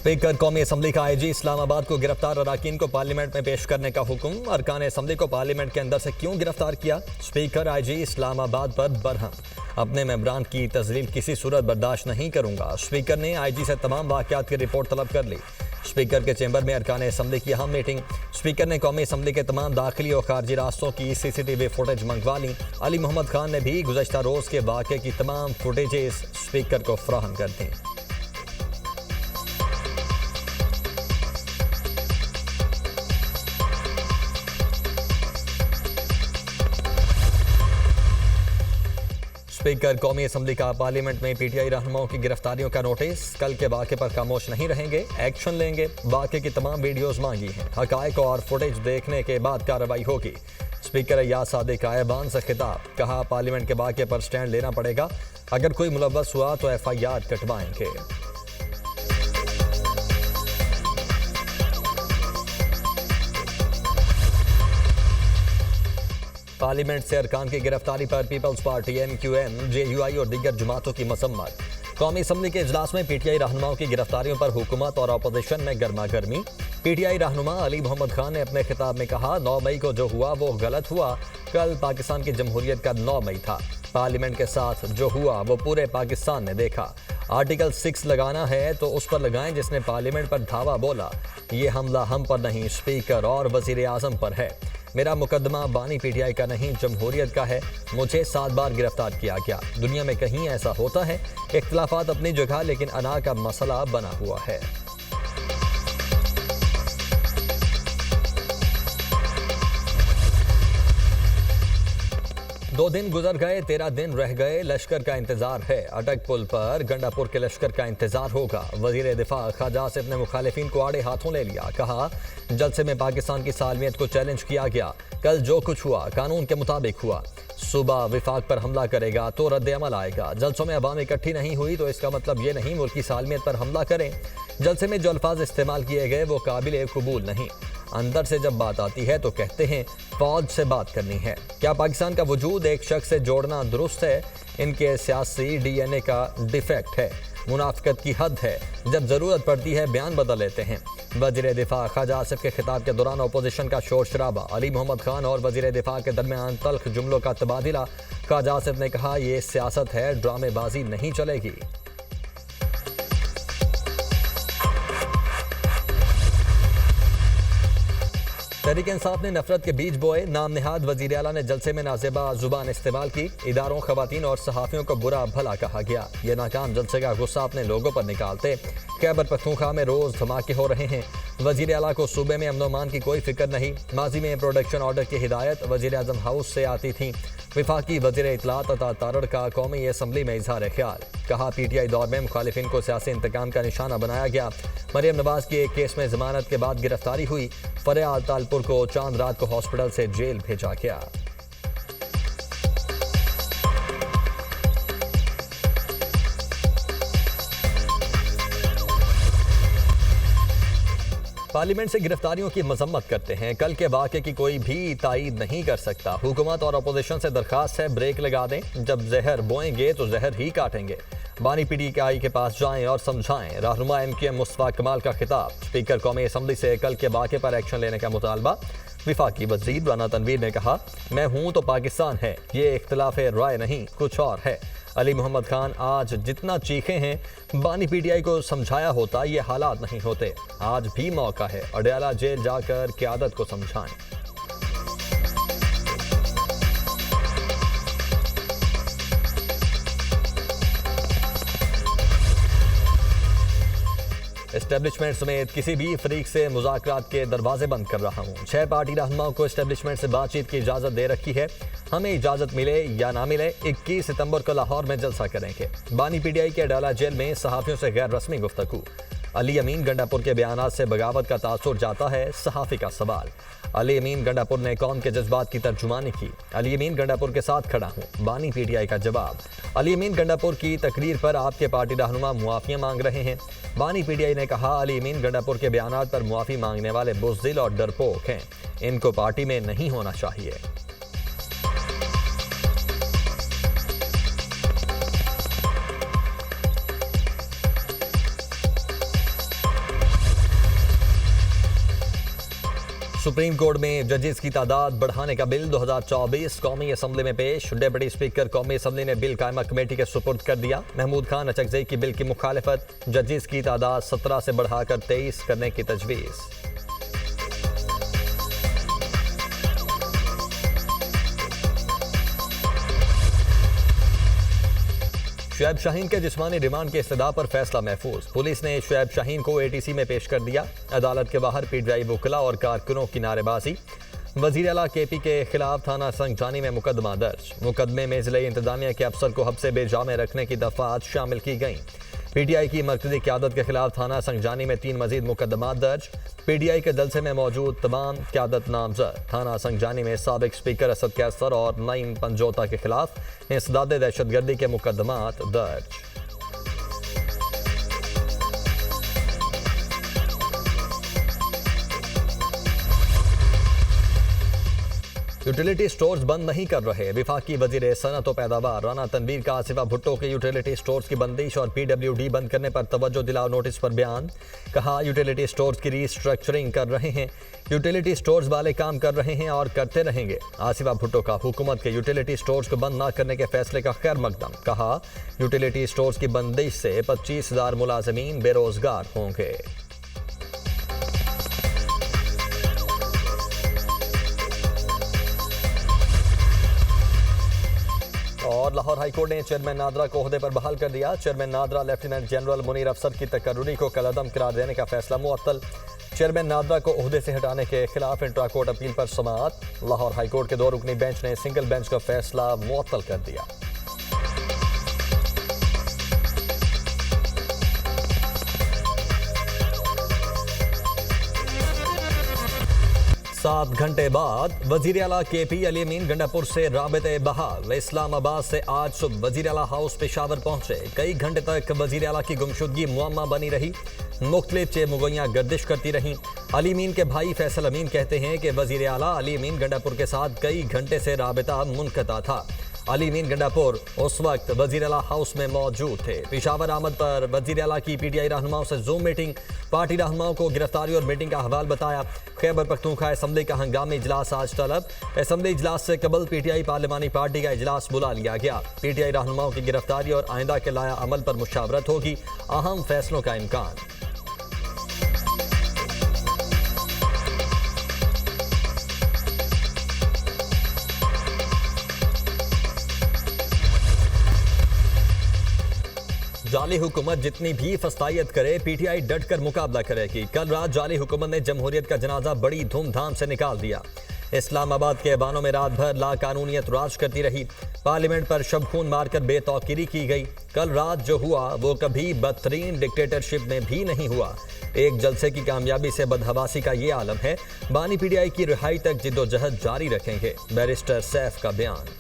Speaker कौमी assembly का IG Islamabad को गिरफ्तार अरकान को पार्लियामेंट में पेश करने का हुक्म। अरकान असम्बली को पार्लियामेंट के अंदर से क्यों गिरफ्तार किया? स्पीकर आईजी इस्लामाबाद पर बरहम। अपने मेंबरान की तजलील किसी सूरत बर्दाश्त नहीं करूंगा। स्पीकर ने आईजी से तमाम वाक़यात की रिपोर्ट तलब कर ली। स्पीकर के चैम्बर में अरकान असम्बली की अहम मीटिंग। स्पीकर ने कौमी असम्बली के तमाम दाखिली और खारजी रास्तों की CCTV फुटेज मंगवा ली। अली मोहम्मद खान ने भी गुज़श्ता रोज़ के वाक़े की तमाम फुटेजेस स्पीकर को फराहम कर दी। स्पीकर कौमी असम्बली का पार्लियामेंट में PTI रहनुमाओं की गिरफ्तारियों का नोटिस। कल के वाक़े पर खामोश नहीं रहेंगे, एक्शन लेंगे। वाक़े की तमाम वीडियोस मांगी हैं। हक़ाइक़ और फुटेज देखने के बाद कार्रवाई होगी। स्पीकर अय्याज सादिक का ऐवान से खिताब। कहा, पार्लियामेंट के वाक़े पर स्टैंड लेना पड़ेगा। अगर कोई मुलव्वस हुआ तो FIR कटवाएंगे। पार्लियामेंट से अरकान की गिरफ्तारी पर पीपल्स पार्टी, MQM, JUI और दीगर जमातों की मसम्मत। कौमी असम्बली के इजलास में PTI रहनुमाओं की गिरफ्तारियों पर हुकूमत और अपोजिशन में गर्मा गर्मी। PTI रहनुमा अली मोहम्मद खान ने अपने खिताब में कहा, 9 मई को जो हुआ वो गलत हुआ। कल पाकिस्तान की जमहूरियत का 9 मई था। पार्लियामेंट के साथ जो हुआ वो पूरे पाकिस्तान ने देखा। आर्टिकल 6 लगाना है तो उस पर लगाएं जिसने पार्लियामेंट पर धावा बोला। ये हमला हम पर नहीं, स्पीकर और वजीर आजम पर है। मेरा मुकदमा बानी PTI का नहीं, जमहूरियत का है। मुझे 7 बार गिरफ्तार किया गया। दुनिया में कहीं ऐसा होता है? इख्तिलाफात अपनी जगह, लेकिन अना का मसला बना हुआ है। दो दिन गुजर गए, 13 दिन रह गए। लश्कर का इंतजार है। अटक पुल पर गंडापुर के लश्कर का इंतजार होगा। वजीर दिफा ख्वाजा आसिफ ने मुखालिफिन को आड़े हाथों ले लिया। कहा, जलसे में पाकिस्तान की सालमियत को चैलेंज किया गया। कल जो कुछ हुआ कानून के मुताबिक हुआ। सुबह विफाक पर हमला करेगा तो रद्द अमल आएगा। जलसों में अवाम इकट्ठी नहीं हुई तो इसका मतलब ये नहीं मुल्क की सालमियत पर हमला करें। जलसे में जो अल्फाज इस्तेमाल किए गए वो काबिल कबूल नहीं। अंदर से जब बात आती है तो कहते हैं फौज से बात करनी है। क्या पाकिस्तान का वजूद एक शख्स से जोड़ना दुरुस्त है? इनके सियासी DNA का डिफेक्ट है। मुनाफिकत की हद है। जब ज़रूरत पड़ती है बयान बदल लेते हैं। वज़ीर दिफा ख्वाजा आसिफ के खिताब के दौरान अपोजिशन का शोर शराबा। अली मोहम्मद खान और वज़ीर दिफा के दरमियान तल्ख जुमलों का तबादला। ख्वाजा आसिफ ने कहा, ये सियासत है, ड्रामेबाजी नहीं चलेगी। तहरीक इंसाफ ने नफरत के बीज बोए। नाम निहाद वजीर आला ने जलसे में नाजेबा जुबान इस्तेमाल की। इदारों, खवातीन और सहाफ़ियों को बुरा भला कहा गया। ये नाकाम जलसे का गुस्सा अपने लोगों पर निकालते। खैबर पख्तूनख्वा में रोज़ धमाके हो रहे हैं। वजीर आला को सूबे में अमन अमान की कोई फिक्र नहीं। माजी में प्रोडक्शन ऑर्डर की हिदायत वजीर आज़म हाउस से आती थी। विफाकी वजीर इत्तलात अता तारड़ का कौमी असम्बली में इजहार ख्याल। कहा, PTI दौर में मुखालिफिन को सियासी इंतकाम का निशाना बनाया गया। मरियम नवाज की एक केस में जमानत के बाद गिरफ्तारी हुई। फरियाद तालपुर को चांद रात को हॉस्पिटल से जेल भेजा गया। पार्लियामेंट से गिरफ्तारियों की मजम्मत करते हैं। कल के वाक़े की कोई भी तायीद नहीं कर सकता। हुकूमत और अपोजिशन से दरखास्त है, ब्रेक लगा दें। जब जहर बोएंगे तो जहर ही काटेंगे। बानी PTI के पास जाएं और समझाएं। रहनुमा MQM मुस्तफा कमाल का खिताब। स्पीकर कौमी असम्बली से कल के वाक़े पर एक्शन लेने का मुतालबा। विफाकी वज़ीर राना तनवीर ने कहा, मैं हूँ तो पाकिस्तान है। ये इख्तिलाफ राय नहीं, कुछ और है। अली मोहम्मद खान आज जितना चीखे हैं, बानी PTI को समझाया होता ये हालात नहीं होते। आज भी मौका है, अडयाला जेल जाकर क़यादत को समझाएं। एस्टेब्लिशमेंट समेत किसी भी फरीक से मुज़ाकरात के दरवाजे बंद कर रहा हूँ। 6 पार्टी रहनुमाओं को एस्टेब्लिशमेंट से बातचीत की इजाज़त दे रखी है। हमें इजाज़त मिले या ना मिले, 21 सितंबर को लाहौर में जलसा करेंगे। बानी PTI के अडयाला जेल में सहाफ़ियों से गैर रस्मी गुफ्तगू। अली अमीन गंडापुर के बयानात से बगावत का तासुर जाता है, सहाफ़ी का सवाल। अली अमीन गंडापुर ने कौम के जज्बात की तर्जुमानी की। अली अमीन गंडापुर के साथ खड़ा हूँ, बानी PTI का जवाब। अली अमीन गंडापुर की तकरीर पर आपके पार्टी रहनुमा मुआफ़ियाँ मांग रहे हैं। बानी PTI ने कहा, अली अमीन गंडापुर के बयानात पर मुआफ़ी मांगने वाले बुज़दिल और डरपोक हैं। इनको पार्टी में नहीं होना चाहिए। सुप्रीम कोर्ट में जजेस की तादाद बढ़ाने का बिल 2024 कौमी असम्बली में पेश। डिप्टी स्पीकर कौमी असम्बली ने बिल कायमा कमेटी के सुपुर्द कर दिया। महमूद खान अचकजई की बिल की मुखालिफत, जजेस की तादाद 17 से बढ़ाकर 23 करने की तजवीज़। शुएब शाहीन के जिस्मानी रिमांड के इस्तदा पर फैसला महफूज। पुलिस ने शुएब शाहीन को एटीसी में पेश कर दिया। अदालत के बाहर पीटीआई वकला और कारकुनों की नारेबाजी। वजीर आला केपी के खिलाफ थाना संगजानी में मुकदमा दर्ज। मुकदमे में जिले इंतजामिया के अफसर को हब्से बेजा में रखने की दफात शामिल की गई। पीटीआई की मरकजी क़यादत के खिलाफ थाना संगजानी में 3 मजीद मुकदमा दर्ज। पीटीआई के जलसे में मौजूद तमाम क़यादत नामजद। थाना संगजानी में साबिक स्पीकर असद कैसर और नईम पंजोता के खिलाफ इंसदाद दहशतगर्दी के मुकदमात दर्ज। यूटिलिटी स्टोर्स बंद नहीं कर रहे। विफाकी वजीर सनत व पैदावार राना तनवीर का आसिफा भुट्टो के यूटिलिटी स्टोर्स की बंदिश और पीडब्ल्यूडी बंद करने पर तवज्जो दिलाओ नोटिस पर बयान। कहा, यूटिलिटी स्टोर्स की रीस्ट्रक्चरिंग कर रहे हैं। यूटिलिटी स्टोर्स वाले काम कर रहे हैं और करते रहेंगे। आसिफा भुट्टो का हुकूमत के यूटिलिटी स्टोर्स को बंद न करने के फैसले का खैर मकदम। कहा, यूटिलिटी स्टोर्स की बंदिश से 25,000 मुलाजमीन बेरोजगार होंगे। और लाहौर हाईकोर्ट ने चेयरमैन नादरा को ओहदे पर बहाल कर दिया। Chairman NADRA lieutenant general Munir अफसर की तकर्रुरी को कलअदम करार देने का फैसला मुअत्तल। चेयरमैन नादरा को ओहदे से हटाने के खिलाफ इंट्रा कोर्ट अपील पर समाअत। लाहौर हाईकोर्ट के 2 रुकनी बेंच ने सिंगल बेंच का फैसला मुअत्तल कर दिया। सात घंटे बाद वजीर आला केपी अली अमीन गंडापुर से राबिते बहाल। इस्लामाबाद से आज सुबह वजीर आला हाउस पेशावर पहुंचे। कई घंटे तक वजीर आला की गुमशुदगी मुअम्मा बनी रही। मुख्तलिफ चेमुगोइयां गर्दिश करती रहीं। अली अमीन के भाई फैसल अमीन कहते हैं कि वजीर आला अली अमीन गंडापुर के साथ कई घंटे से राबिता मुनक़ता था। अली अमीन गंडापुर उस वक्त वजीर आला हाउस में मौजूद थे। पेशावर आमद पर वजीर आला की पीटीआई रहनुमाओं से जूम मीटिंग। पार्टी रहनुमाओं को गिरफ्तारी और मीटिंग का हवाल बताया। खैबर पख्तूनख्वा असम्बली का हंगामी इजलास आज तलब। असम्बली इजलास से कबल पीटीआई पार्लिमानी पार्टी का इजलास बुला लिया गया। पीटीआई रहनुमाओं की गिरफ्तारी और आइंदा के लाया अमल पर मुशावरत होगी। अहम फैसलों का इम्कान। जाली हुकूमत जितनी भी फस्तायत करे, पीटीआई डट कर मुकाबला करेगी। कल रात जाली हुकूमत ने जमहूरियत का जनाजा बड़ी धूमधाम से निकाल दिया। इस्लामाबाद के ऐवानों में रात भर लाकानूनियत राज करती रही। पार्लियामेंट पर शबखून मारकर बेतौकीरी की गई। कल रात जो हुआ वो कभी बदतरीन डिक्टेटरशिप में भी नहीं हुआ। एक जलसे की कामयाबी से बदहवासी का ये आलम है। बानी पीटीआई की रिहाई तक जिद्दोजहद जारी रखेंगे। बैरिस्टर सैफ का बयान।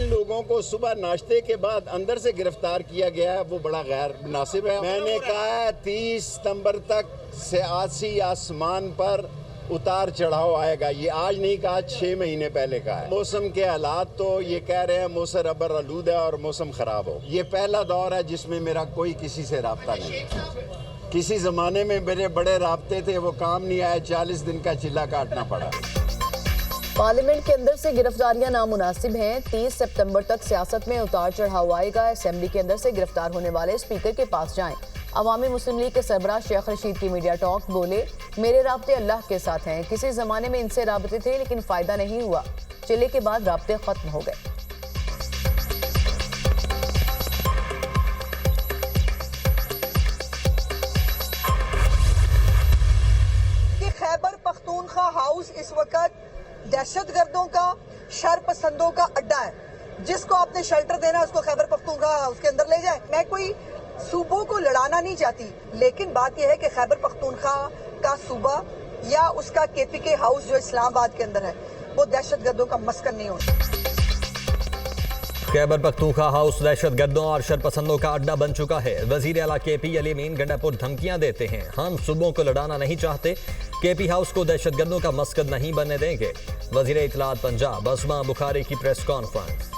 लोगों को सुबह नाश्ते के बाद अंदर से गिरफ्तार किया गया है, वो बड़ा गैर मुनासिब है। मैंने कहा है 30 सितंबर तक सियासी आसमान पर उतार चढ़ाव आएगा। ये आज नहीं कहा, 6 महीने पहले कहा है। मौसम के हालात तो ये कह रहे हैं मौसम अबर आलूद है और मौसम खराब हो। ये पहला दौर है जिसमें मेरा कोई किसी से राब्ता नहीं। किसी जमाने में मेरे बड़े राब्ते थे, वो काम नहीं आए, 40 दिन का चिल्ला काटना पड़ा। पार्लियामेंट के अंदर से गिरफ्तारियां नामुनासिब हैं। 30 सितंबर तक सियासत में उतार चढ़ाव आएगा। असेंबली के अंदर से गिरफ्तार होने वाले स्पीकर के पास जाएं। अवामी मुस्लिम लीग के सरबराह शेख रशीद की मीडिया टॉक। बोले, मेरे राब्ते अल्लाह के साथ हैं। किसी जमाने में इनसे राब्ते थे लेकिन फायदा नहीं हुआ। चिल्ले के बाद राब्ते खत्म हो गए। खैबर पख्तूनख्वा हाउस इस वक्त दहशतगर्दों का, शरपसंदों का अड्डा है। जिसको आपने शेल्टर देना है उसको खैबर पख्तूनख्वा हाउस के अंदर ले जाए। मैं कोई सूबों को लड़ाना नहीं चाहती, लेकिन बात यह है कि खैबर पख्तूनख्वा का सूबा या उसका केपीके हाउस जो इस्लामाबाद के अंदर है वो दहशतगर्दों का मस्कन नहीं होता। खैबर पख्तूनख्वा हाउस दहशतगर्दों और शरपसंदों का अड्डा बन चुका है। वजीर आला केपी अली अमीन गंडापुर धमकियां देते हैं, हम सूबों को लड़ाना नहीं चाहते, केपी हाउस को दहशतगर्दों का मस्कन नहीं बनने देंगे। वजीर इत्तलात पंजाब असमा बुखारी की प्रेस कॉन्फ्रेंस।